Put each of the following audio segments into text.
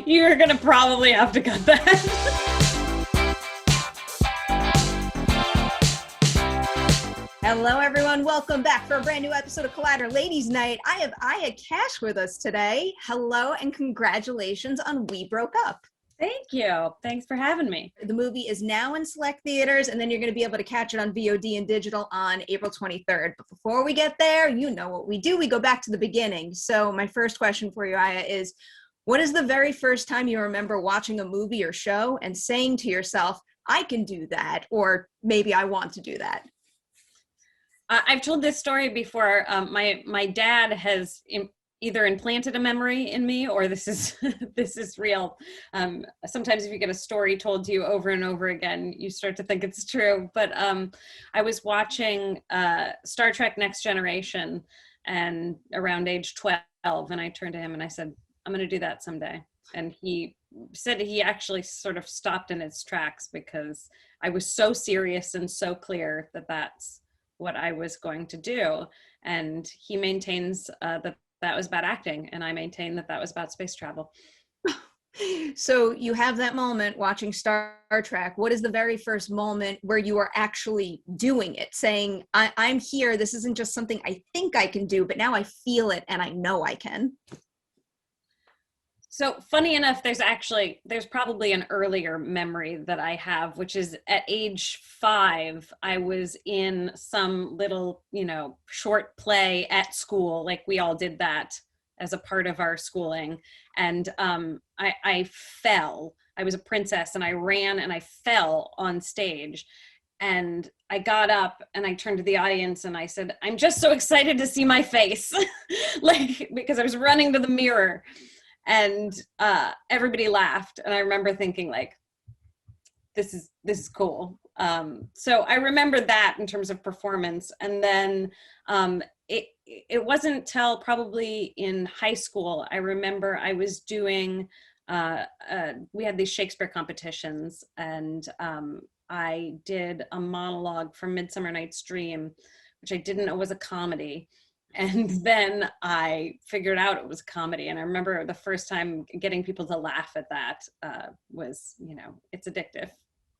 You're going to probably have to cut that. Hello, everyone. Welcome back for a brand new episode of Collider Ladies Night. I have Aya Cash with us today. Hello and congratulations on We Broke Up. Thank you. Thanks for having me. The movie is now in select theaters, and then you're going to be able to catch it on VOD and digital on April 23rd. But before we get there, you know what we do. We go back to the beginning. So my first question for you, Aya, is what is the very first time you remember watching a movie or show and saying to yourself, I can do that, or maybe I want to do that? I've told this story before. My dad has either implanted a memory in me, or this is real. Sometimes if you get a story told to you over and over again, you start to think it's true. But I was watching Star Trek Next Generation, and around age 12, and I turned to him and I said, I'm going to do that someday. And he said he actually sort of stopped in his tracks because I was so serious and so clear that that's what I was going to do. And he maintains that was about acting, and I maintain that was about space travel. So you have that moment watching Star Trek. What is the very first moment where you are actually doing it, saying, I'm here, this isn't just something I think I can do, but now I feel it and I know I can? So funny enough, there's probably an earlier memory that I have, which is at age 5, I was in some little, short play at school. Like we all did that as a part of our schooling. And I fell. I was a princess and I ran and I fell on stage. And I got up and I turned to the audience and I said, I'm just so excited to see my face. Because I was running to the mirror. And everybody laughed, and I remember thinking, this is cool. So I remember that in terms of performance. And then it wasn't till probably in high school. I remember I was doing we had these Shakespeare competitions, and I did a monologue from Midsummer Night's Dream, which I didn't know was a comedy. And then I figured out it was comedy. And I remember the first time getting people to laugh at that was, it's addictive.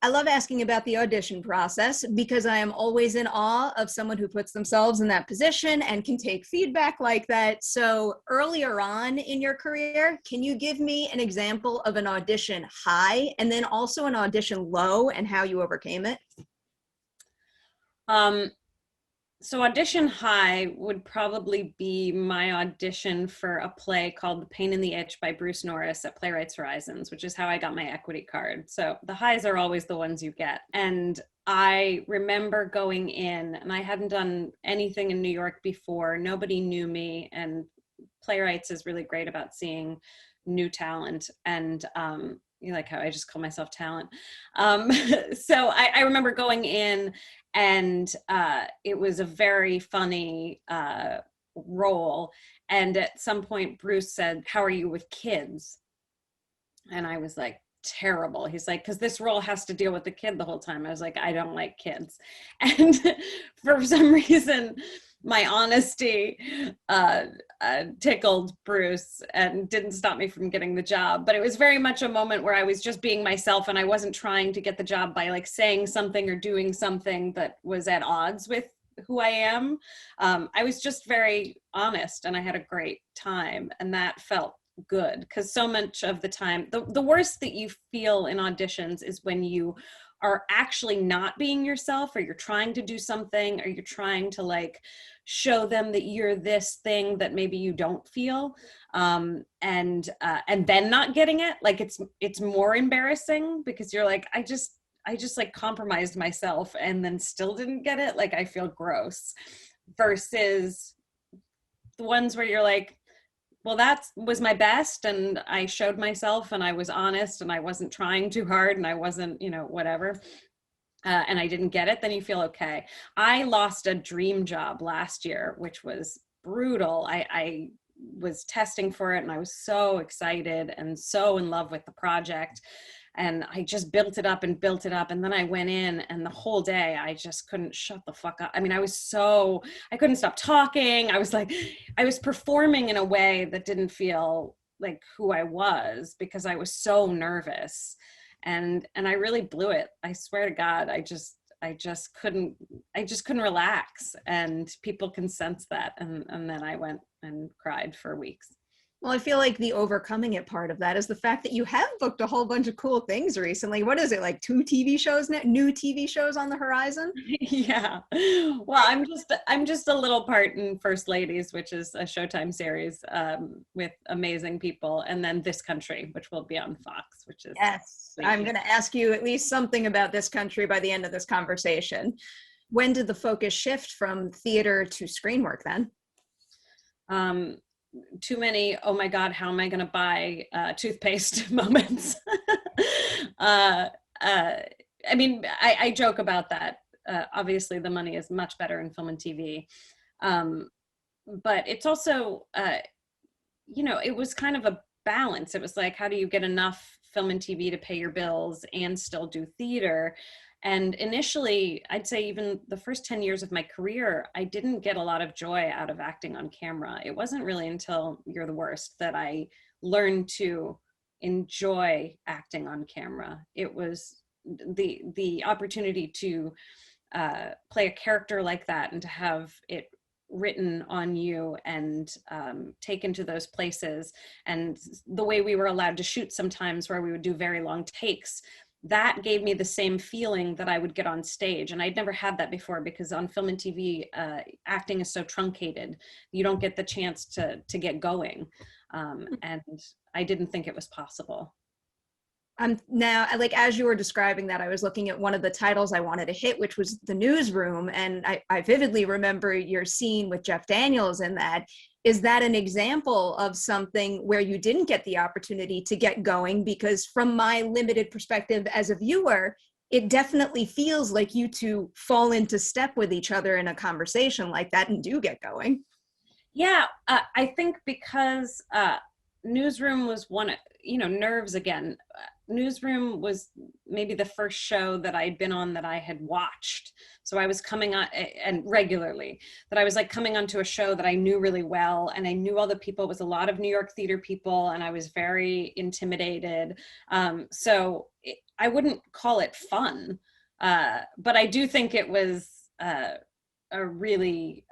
I love asking about the audition process because I am always in awe of someone who puts themselves in that position and can take feedback like that. So earlier on in your career, can you give me an example of an audition high and then also an audition low and how you overcame it? So audition high would probably be my audition for a play called The Pain and the Itch by Bruce Norris at Playwrights Horizons, which is how I got my equity card. So the highs are always the ones you get. And I remember going in, and I hadn't done anything in New York before. Nobody knew me, and Playwrights is really great about seeing new talent. And you like how I just call myself talent. So I remember going in, and it was a very funny role. And at some point, Bruce said, "How are you with kids?" And I was like, terrible. He's like, because this role has to deal with the kid the whole time. I was like, I don't like kids. And for some reason, my honesty tickled Bruce and didn't stop me from getting the job. But it was very much a moment where I was just being myself, and I wasn't trying to get the job by saying something or doing something that was at odds with who I am. I was just very honest, and I had a great time, and that felt good, because so much of the time, the worst that you feel in auditions is when you are actually not being yourself, or you're trying to do something, or you're trying to show them that you're this thing that maybe you don't feel, and then not getting it. It's more embarrassing because you're like, I just compromised myself and then still didn't get it. I feel gross. Versus the ones where you're like, well, that was my best, and I showed myself, and I was honest, and I wasn't trying too hard, and I wasn't, whatever, and I didn't get it, then you feel okay. I lost a dream job last year, which was brutal. I was testing for it, and I was so excited and so in love with the project. And I just built it up. And then I went in, and the whole day I just couldn't shut the fuck up. I mean, I couldn't stop talking. I was performing in a way that didn't feel like who I was because I was so nervous, and I really blew it. I swear to God, I just couldn't relax, and people can sense that. And then I went and cried for weeks. Well, I feel like the overcoming it part of that is the fact that you have booked a whole bunch of cool things recently. What is it, like 2 TV shows now, new TV shows on the horizon? Yeah. Well, I'm just a little part in First Ladies, which is a Showtime series with amazing people, and then This Country, which will be on Fox, which is Yes, I'm going to ask you at least something about This Country by the end of this conversation. When did the focus shift from theater to screen work then? Too many, oh my God, how am I going to buy toothpaste moments. I mean, I joke about that. Obviously, the money is much better in film and TV. But it's also, it was kind of a balance. It was like, how do you get enough film and TV to pay your bills and still do theater? And initially, I'd say even the first 10 years of my career, I didn't get a lot of joy out of acting on camera. It wasn't really until You're the Worst that I learned to enjoy acting on camera. It was the opportunity to play a character like that and to have it written on you and taken to those places. And the way we were allowed to shoot sometimes, where we would do very long takes, that gave me the same feeling that I would get on stage. And I'd never had that before, because on film and TV, acting is so truncated. You don't get the chance to get going. And I didn't think it was possible. Now, like, as you were describing that, I was looking at one of the titles I wanted to hit, which was The Newsroom. And I vividly remember your scene with Jeff Daniels in that. Is that an example of something where you didn't get the opportunity to get going? Because from my limited perspective as a viewer, it definitely feels like you two fall into step with each other in a conversation like that and do get going. Yeah, I think because Newsroom was one, Nerves again. Newsroom was maybe the first show that I'd been on that I had watched. So I was coming on, and regularly, that I was like coming onto a show that I knew really well, and I knew all the people. It was a lot of New York theater people, and I was very intimidated. I wouldn't call it fun, but I do think it was a really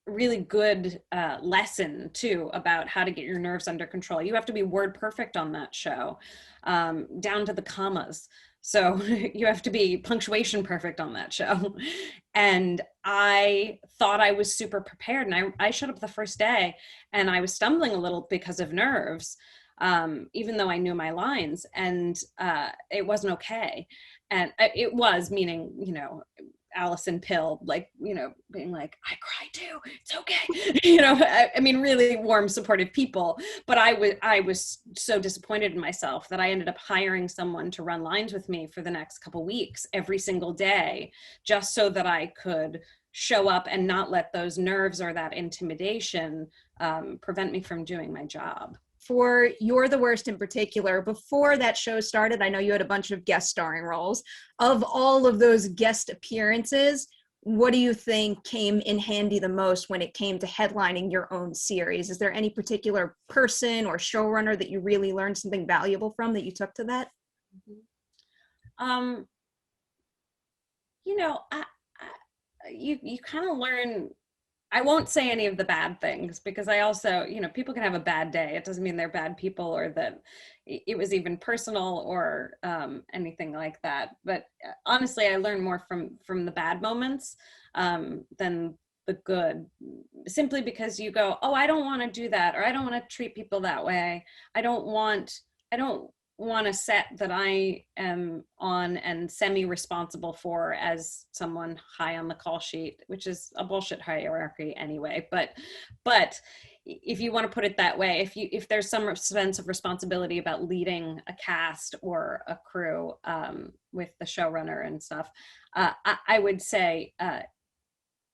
really good lesson too about how to get your nerves under control. You have to be word perfect on that show, down to the commas. So you have to be punctuation perfect on that show. And I thought I was super prepared, and I showed up the first day and I was stumbling a little because of nerves, even though I knew my lines, and it wasn't okay. And it was, meaning, Allison Pill, being like, I cry too, it's okay. I mean, really warm, supportive people. But I was so disappointed in myself that I ended up hiring someone to run lines with me for the next couple weeks, every single day, just so that I could show up and not let those nerves or that intimidation prevent me from doing my job. For You're the Worst in particular, before that show started, I know you had a bunch of guest starring roles. Of all of those guest appearances, what do you think came in handy the most when it came to headlining your own series? Is there any particular person or showrunner that you really learned something valuable from that you took to that? You kind of learn. I won't say any of the bad things, because I also, people can have a bad day. It doesn't mean they're bad people or that it was even personal or anything like that. But honestly, I learned more from the bad moments than the good, simply because you go, oh, I don't want to do that, or I don't want to treat people that way. I don't want a set that I am on and semi-responsible for as someone high on the call sheet, which is a bullshit hierarchy anyway. But if you want to put it that way, if there's some sense of responsibility about leading a cast or a crew with the showrunner and stuff, I would say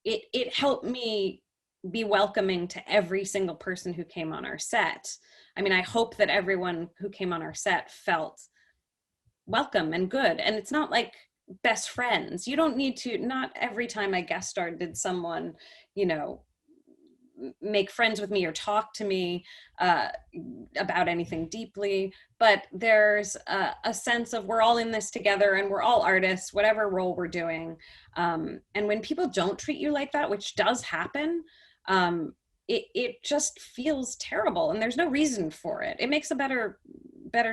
it helped me be welcoming to every single person who came on our set. I mean, I hope that everyone who came on our set felt welcome and good. And it's not like best friends. You don't need to, not every time I guest starred did someone, make friends with me or talk to me about anything deeply. But there's a sense of we're all in this together and we're all artists, whatever role we're doing. And when people don't treat you like that, which does happen, it just feels terrible, and there's no reason for it. It makes a better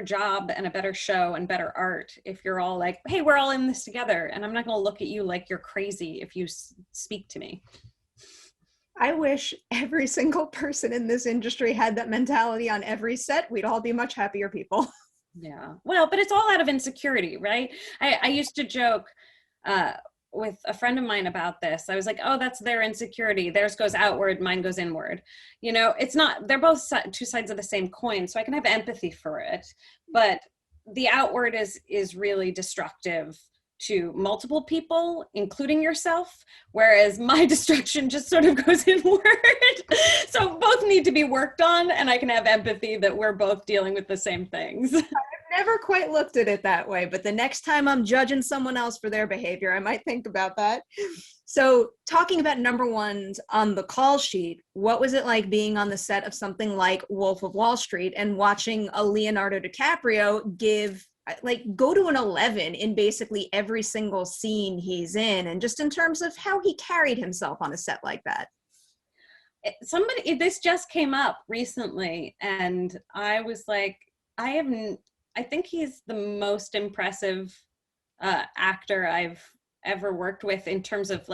job and a better show and better art if you're all like, hey, we're all in this together, and I'm not going to look at you like you're crazy if you speak to me. I wish every single person in this industry had that mentality on every set. We'd all be much happier people. Yeah, well, but it's all out of insecurity, right? I used to joke with a friend of mine about this. I was like, oh, that's their insecurity. Theirs goes outward, mine goes inward. You know, it's not, they're both two sides of the same coin, so I can have empathy for it. But the outward is really destructive to multiple people, including yourself, whereas my destruction just sort of goes inward. So both need to be worked on, and I can have empathy that we're both dealing with the same things. Never quite looked at it that way, but the next time I'm judging someone else for their behavior, I might think about that. So talking about number ones on the call sheet, what was it like being on the set of something like Wolf of Wall Street and watching a Leonardo DiCaprio go to an 11 in basically every single scene he's in, and just in terms of how he carried himself on a set like that? This just came up recently, and I was like, I think he's the most impressive actor I've ever worked with in terms of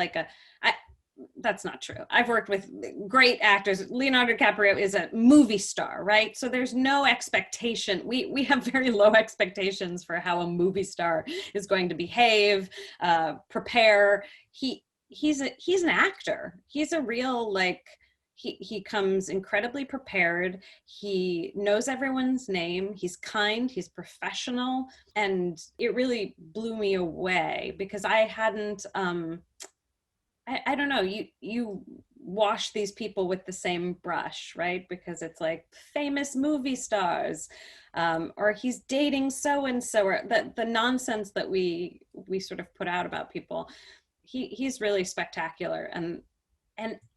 that's not true. I've worked with great actors. Leonardo DiCaprio is a movie star, right? So there's no expectation. We have very low expectations for how a movie star is going to behave, prepare. He's an actor. He's a real, he comes incredibly prepared. He knows everyone's name. He's kind, he's professional. And it really blew me away because I hadn't, I don't know, you wash these people with the same brush, right? Because it's like famous movie stars, or he's dating so-and-so, or the nonsense that we sort of put out about people. He's really spectacular. And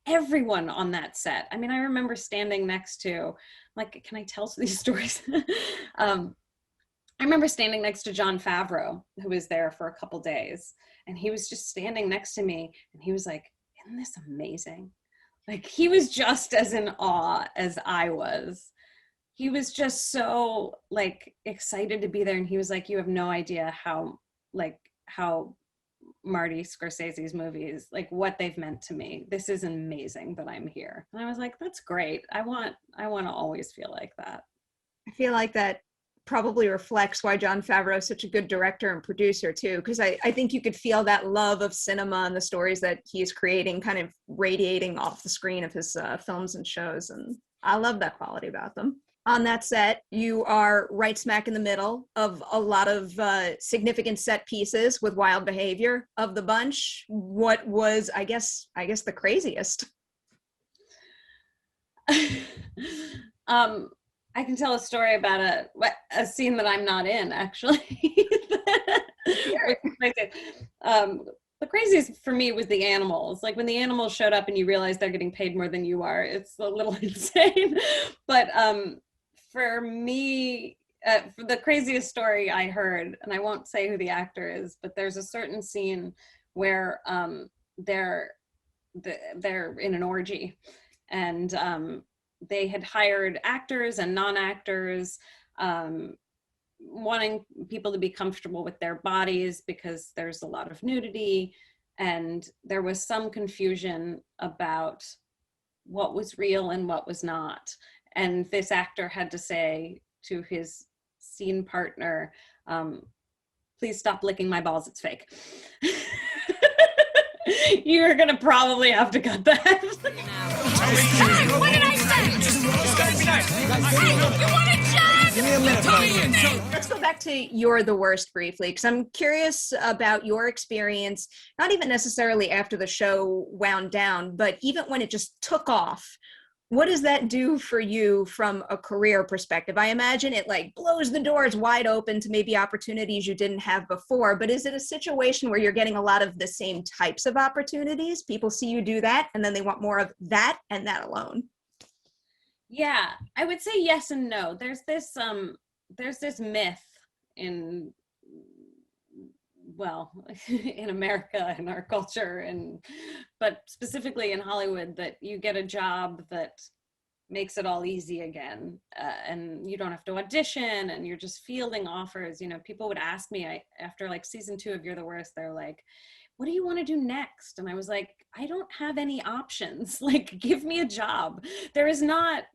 everyone on that set. I mean, I remember standing next to, can I tell these stories? I remember standing next to Jon Favreau, who was there for a couple days, and he was just standing next to me, and he was like, isn't this amazing? He was just as in awe as I was. He was just so excited to be there, and he was like, you have no idea how Marty Scorsese's movies, what they've meant to me. This is amazing that I'm here. And I was like, that's great. I want to always feel like that. I feel like that probably reflects why Jon Favreau is such a good director and producer too, because I think you could feel that love of cinema and the stories that he's creating kind of radiating off the screen of his films and shows. And I love that quality about them. On that set, you are right smack in the middle of a lot of significant set pieces with wild behavior. Of the bunch, what was, I guess the craziest? I can tell a story about a scene that I'm not in, actually. The craziest for me was the animals. When the animals showed up and you realize they're getting paid more than you are, it's a little insane. But for me, for the craziest story I heard, and I won't say who the actor is, but there's a certain scene where they're in an orgy, and they had hired actors and non-actors, wanting people to be comfortable with their bodies because there's a lot of nudity, and there was some confusion about what was real and what was not. And this actor had to say to his scene partner, please stop licking my balls, it's fake. You're gonna probably have to cut that. Hey, what did I say? Hey, you want a job? Give me a minute. Let's go back to You're the Worst briefly, because I'm curious about your experience, not even necessarily after the show wound down, but even when it just took off. What does that do for you from a career perspective? I imagine it like blows the doors wide open to maybe opportunities you didn't have before, but is it a situation where you're getting a lot of the same types of opportunities? People see you do that and then they want more of that and that alone. Yeah, I would say yes and no. There's this myth in, well, in America and our culture, but specifically in Hollywood, that you get a job that makes it all easy again, and you don't have to audition, and you're just fielding offers. You know, people would ask me, after like season 2 of You're the Worst, they're like, what do you want to do next? And I was like, I don't have any options. Like, give me a job. There's not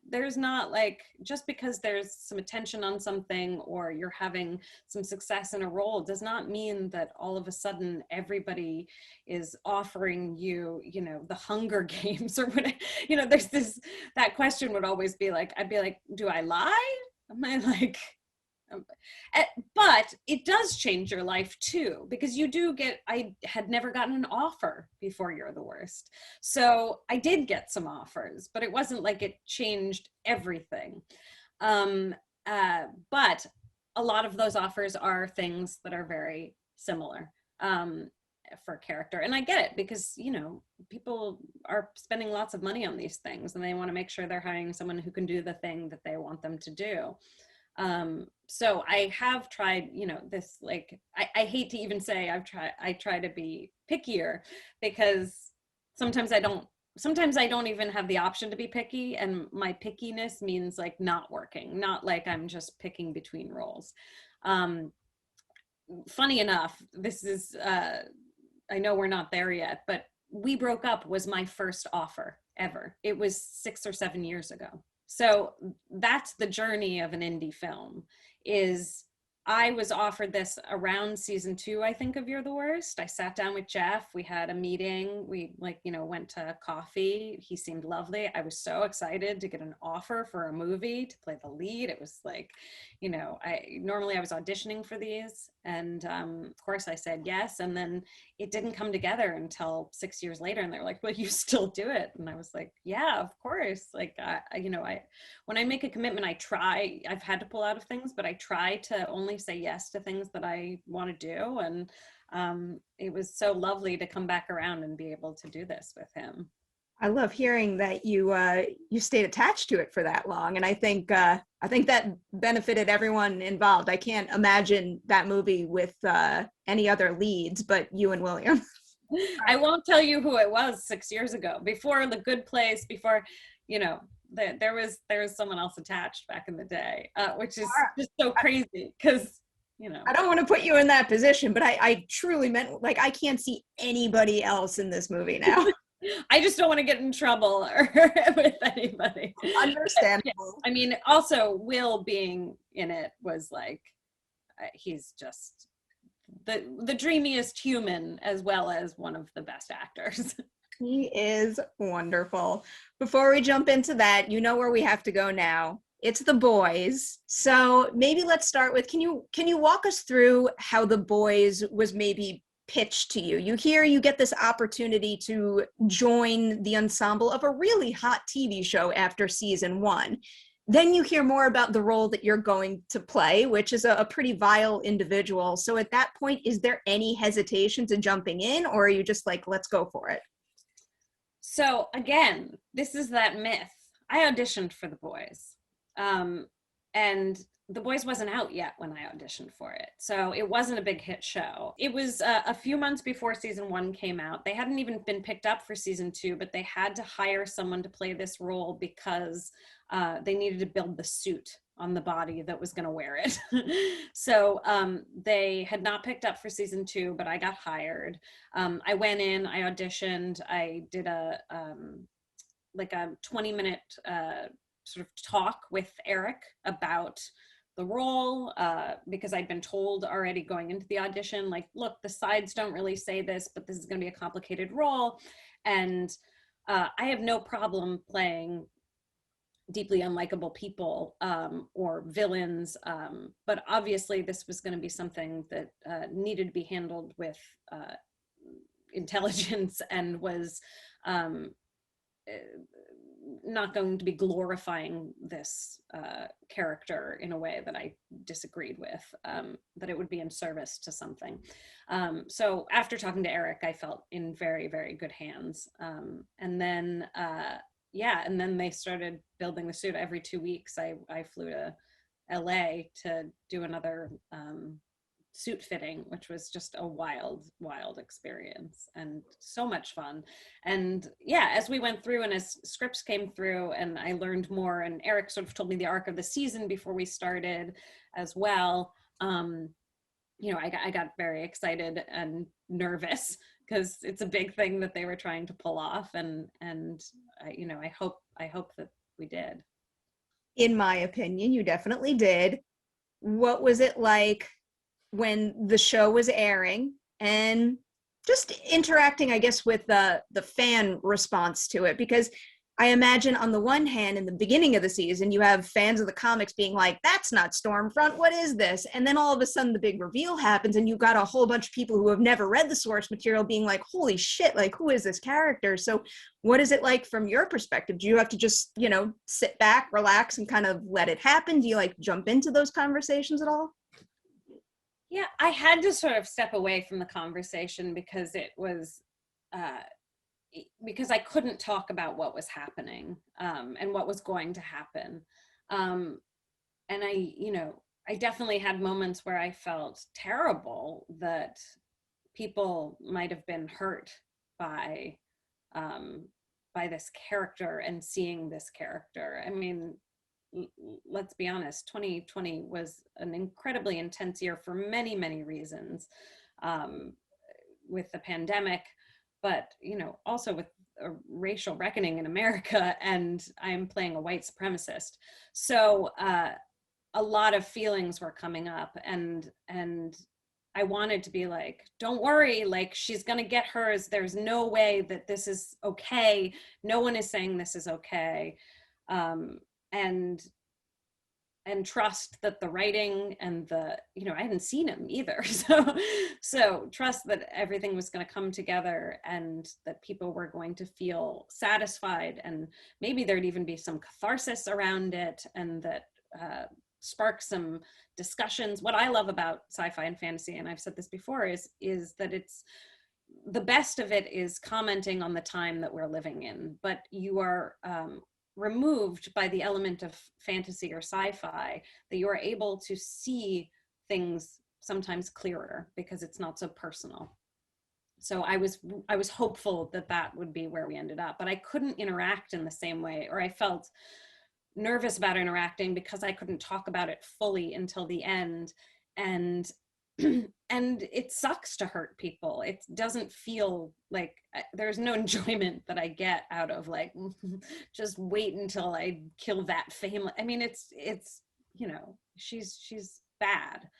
like, just because there's some attention on something or you're having some success in a role does not mean that all of a sudden everybody is offering you, you know, the Hunger Games or whatever. You know, that question would always be like, I'd be like, do I lie? Am I like, but it does change your life too, because you do get, I had never gotten an offer before You're the Worst. So I did get some offers, but it wasn't like it changed everything. But a lot of those offers are things that are very similar for character. And I get it, because, you know, people are spending lots of money on these things and they want to make sure they're hiring someone who can do the thing that they want them to do. So I have tried, you know, this, like, I hate to even say I try to be pickier, because sometimes I don't even have the option to be picky, and my pickiness means like not working, not like I'm just picking between roles. Funny enough, this is, I know we're not there yet, but We Broke Up was my first offer ever. It was 6 or 7 years ago. So that's the journey of an indie film. Is I was offered this around season 2, I think, of You're the Worst. I sat down with Jeff. We had a meeting. We, like, you know, went to coffee. He seemed lovely. I was so excited to get an offer for a movie to play the lead. It was like, you know, I was auditioning for these, and of course I said yes. And then it didn't come together until 6 years later, and they were like, "Well, you still do it?" And I was like, "Yeah, of course." Like, when I make a commitment, I've had to pull out of things, but I try to only say yes to things that I want to do. And it was so lovely to come back around and be able to do this with him. I love hearing that you stayed attached to it for that long, and I think that benefited everyone involved. I can't imagine that movie with any other leads but you and William. I won't tell you who it was 6 years ago. Before The Good Place, before, you know, there was someone else attached back in the day, which is just so crazy, because, you know, I don't want to put you in that position, but I truly meant, like, I can't see anybody else in this movie now. I just don't want to get in trouble with anybody. Understandable. I mean, also Will being in it was like, he's just the dreamiest human, as well as one of the best actors. He is wonderful. Before we jump into that, you know where we have to go now. It's The Boys. So maybe let's start with, can you walk us through how The Boys was maybe pitched to you? You get this opportunity to join the ensemble of a really hot TV show after season 1. Then you hear more about the role that you're going to play, which is a pretty vile individual. So at that point, is there any hesitation to jumping in, or are you just like, let's go for it? So again, this is that myth. I auditioned for The Boys, and The Boys wasn't out yet when I auditioned for it. So it wasn't a big hit show. It was a few months before season 1 came out. They hadn't even been picked up for season 2, but they had to hire someone to play this role because they needed to build the suit on the body that was going to wear it. So they had not picked up for season 2, but I got hired. I went in, I auditioned, I did a 20-minute sort of talk with Eric about the role, because I'd been told already going into the audition, like, look, the sides don't really say this, but this is going to be a complicated role. And I have no problem playing deeply unlikable people or villains, but obviously this was going to be something that needed to be handled with intelligence, and was not going to be glorifying this character in a way that I disagreed with, that it would be in service to something. So after talking to Eric, I felt in very, very good hands. And then, and then they started building the suit. Every 2 weeks, I flew to LA to do another suit fitting, which was just a wild experience and so much fun. And yeah, as we went through and as scripts came through and I learned more, and Eric sort of told me the arc of the season before we started as well, I got very excited and nervous because it's a big thing that they were trying to pull off, and I hope that we did. In my opinion, you definitely did. What was it like when the show was airing and just interacting, I guess, with the fan response to it? Because I imagine on the one hand, in the beginning of the season, you have fans of the comics being like, that's not Stormfront, what is this? And then all of a sudden the big reveal happens and you've got a whole bunch of people who have never read the source material being like, holy shit, like, who is this character? So what is it like from your perspective? Do you have to just, sit back, relax, and kind of let it happen? Do you like jump into those conversations at all? Yeah, I had to sort of step away from the conversation because it was, because I couldn't talk about what was happening and what was going to happen. And I definitely had moments where I felt terrible that people might have been hurt by this character and seeing this character. I mean, let's be honest, 2020 was an incredibly intense year for many, many reasons, with the pandemic, but also with a racial reckoning in America, and I'm playing a white supremacist. So a lot of feelings were coming up, and I wanted to be like, don't worry, like, she's gonna get hers. There's no way that this is okay. No one is saying this is okay. And trust that the writing and I hadn't seen him either. So trust that everything was going to come together and that people were going to feel satisfied, and maybe there'd even be some catharsis around it, and that spark some discussions. What I love about sci-fi and fantasy, and I've said this before, is that it's the best of it is commenting on the time that we're living in, but you are removed by the element of fantasy or sci-fi, that you are able to see things sometimes clearer because it's not so personal. So I was hopeful that would be where we ended up, but I couldn't interact in the same way, or I felt nervous about interacting because I couldn't talk about it fully until the end. And it sucks to hurt people. It doesn't feel like there's no enjoyment that I get out of like, just wait until I kill that family. I mean, it's she's bad.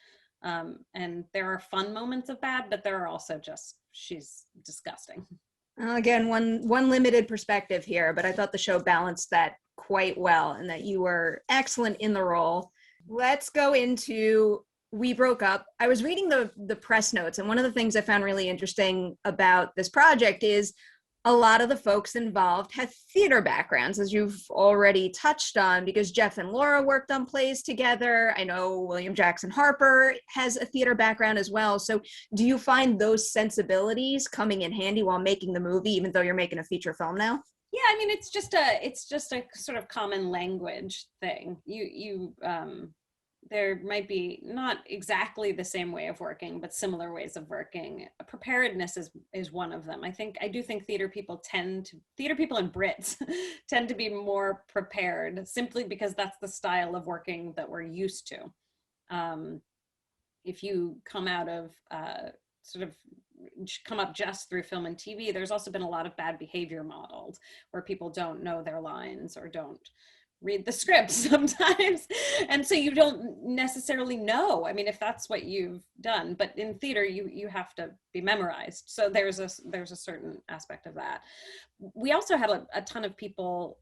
And there are fun moments of bad, but there are also just, she's disgusting. Again, one limited perspective here, but I thought the show balanced that quite well and that you were excellent in the role. Let's go into We Broke Up. I was reading the press notes, and one of the things I found really interesting about this project is a lot of the folks involved have theater backgrounds, as you've already touched on, because Jeff and Laura worked on plays together. I know William Jackson Harper has a theater background as well. So do you find those sensibilities coming in handy while making the movie, even though you're making a feature film now? Yeah, I mean, it's just a sort of common language thing. There might be not exactly the same way of working, but similar ways of working. Preparedness is one of them. I do think theater people and Brits tend to be more prepared, simply because that's the style of working that we're used to. If you come out of come up just through film and TV, there's also been a lot of bad behavior modeled where people don't know their lines or don't read the script sometimes, and so you don't necessarily know, I mean, if that's what you've done. But in theater, you have to be memorized, so there's a certain aspect of that. We also had a ton of people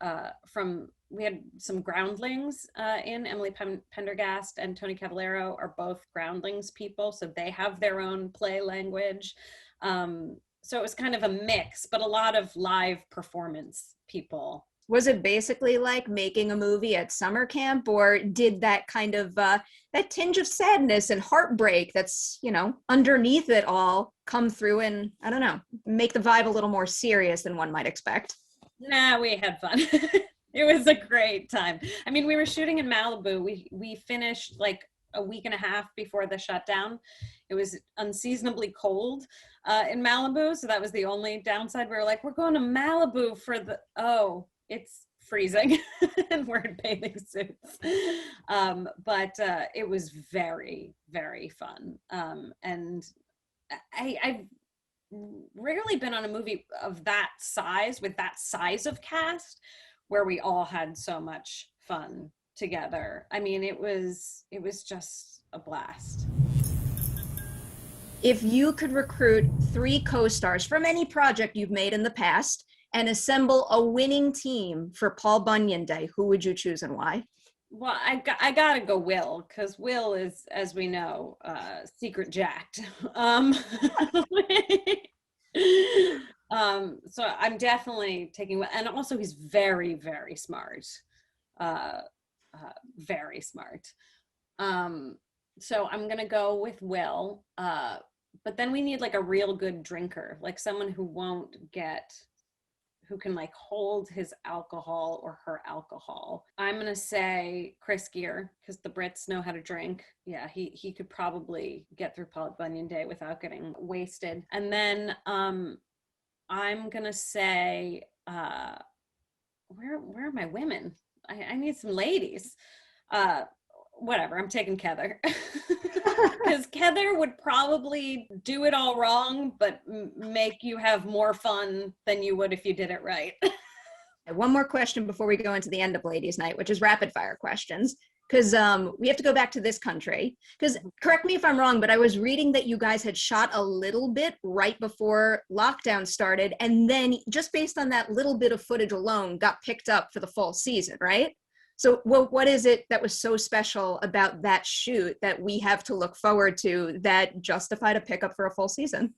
we had some groundlings in. Emily Pendergast and Tony Cavallero are both groundlings people, so they have their own play language. So it was kind of a mix, but a lot of live performance people Was it basically like making a movie at summer camp, or did that kind of that tinge of sadness and heartbreak that's, underneath it all come through and, I don't know, make the vibe a little more serious than one might expect? Nah, we had fun. It was a great time. I mean, we were shooting in Malibu. We finished like a week and a half before the shutdown. It was unseasonably cold in Malibu, so that was the only downside. We were like, we're going to Malibu for it's freezing and we're in bathing suits. But it was very, very fun. And I've rarely been on a movie of that size, with that size of cast, where we all had so much fun together. I mean, it was just a blast. If you could recruit 3 co-stars from any project you've made in the past and assemble a winning team for Paul Bunyan Day, who would you choose and why? Well, I gotta go Will, because Will is, as we know, secret jacked. So I'm definitely taking Will, and also he's very, very smart, very smart. So I'm gonna go with Will, but then we need like a real good drinker, like someone who can like hold his alcohol or her alcohol. I'm gonna say Chris Gere, because the Brits know how to drink. Yeah, he could probably get through Paul Bunyan Day without getting wasted. And then I'm gonna say where are my women? I need some ladies. Whatever, I'm taking Heather. Because Heather would probably do it all wrong, but make you have more fun than you would if you did it right. One more question before we go into the end of Ladies Night, which is rapid fire questions, because we have to go back to this country. Because correct me if I'm wrong, but I was reading that you guys had shot a little bit right before lockdown started, and then just based on that little bit of footage alone, got picked up for the fall season, right? So what is it that was so special about that shoot that we have to look forward to that justified a pickup for a full season?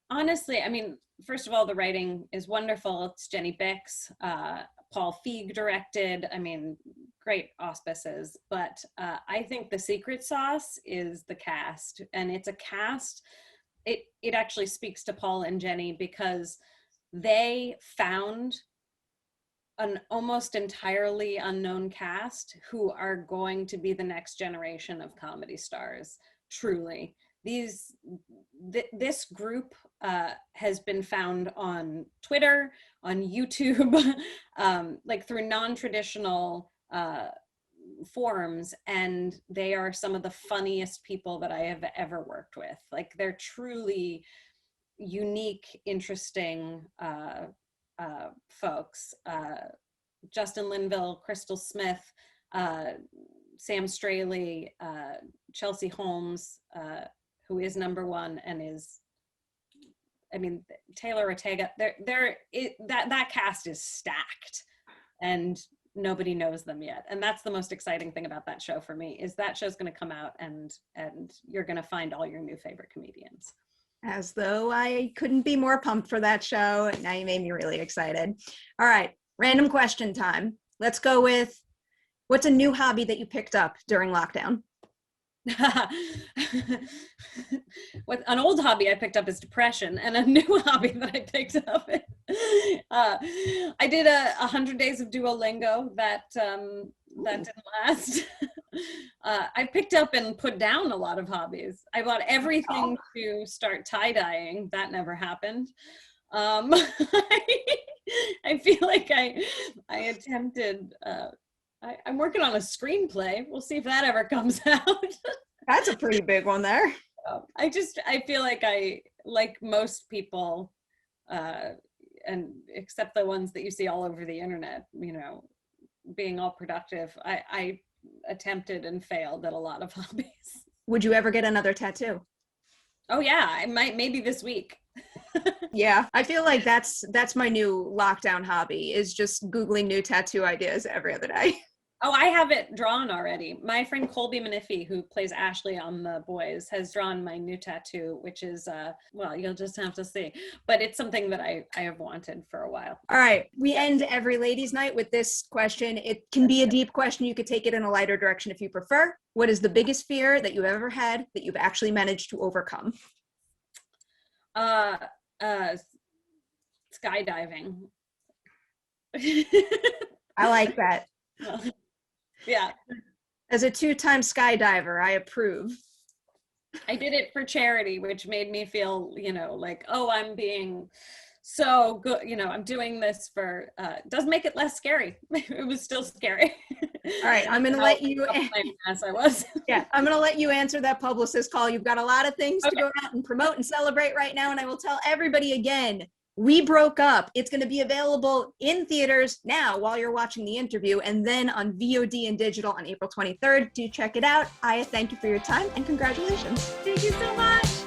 Honestly, I mean, first of all, the writing is wonderful. It's Jenny Bix, Paul Feig directed. I mean, great auspices. But I think the secret sauce is the cast. And it's a cast, it actually speaks to Paul and Jenny, because they found an almost entirely unknown cast who are going to be the next generation of comedy stars. Truly, this group has been found on Twitter, on YouTube, like through non-traditional forums, and they are some of the funniest people that I have ever worked with. Like, they're truly unique, interesting folks. Justin Linville, Crystal Smith, Sam Straley, Chelsea Holmes, who is #1 and is, I mean, Taylor Ortega. That cast is stacked, and nobody knows them yet. And that's the most exciting thing about that show for me, is that show's going to come out and you're going to find all your new favorite comedians. As though I couldn't be more pumped for that show. Now you made me really excited. All right, random question time. Let's go with, what's a new hobby that you picked up during lockdown? What an old hobby I picked up is depression, and a new hobby that I picked up I did 100 days of Duolingo that didn't last. I picked up and put down a lot of hobbies. I bought everything to start tie-dyeing. That never happened. I feel like I attempted, I'm working on a screenplay. We'll see if that ever comes out. That's a pretty big one there. I feel like like most people, and except the ones that you see all over the internet, being all productive, I attempted and failed at a lot of hobbies. Would you ever get another tattoo? Oh yeah, I might, maybe this week. Yeah, I feel like that's my new lockdown hobby, is just Googling new tattoo ideas every other day. Oh, I have it drawn already. My friend Colby Maniffy, who plays Ashley on The Boys, has drawn my new tattoo, which is, well, you'll just have to see. But it's something that I have wanted for a while. All right. We end every ladies' night with this question. It can be a deep question. You could take it in a lighter direction if you prefer. What is the biggest fear that you've ever had that you've actually managed to overcome? Skydiving. I like that. Yeah. As a 2-time skydiver, I approve. I did it for charity, which made me feel, like, oh, I'm being so good. I'm doing this for, does make it less scary. It was still scary. All right. I'm going to let you, as I was. yeah, I'm going to let you answer that publicist call. You've got a lot of things to go out and promote and celebrate right now. And I will tell everybody again, We Broke Up. It's going to be available in theaters now while you're watching the interview, and then on VOD and digital on April 23rd. Do check it out. Aya, thank you for your time and congratulations. Thank you so much.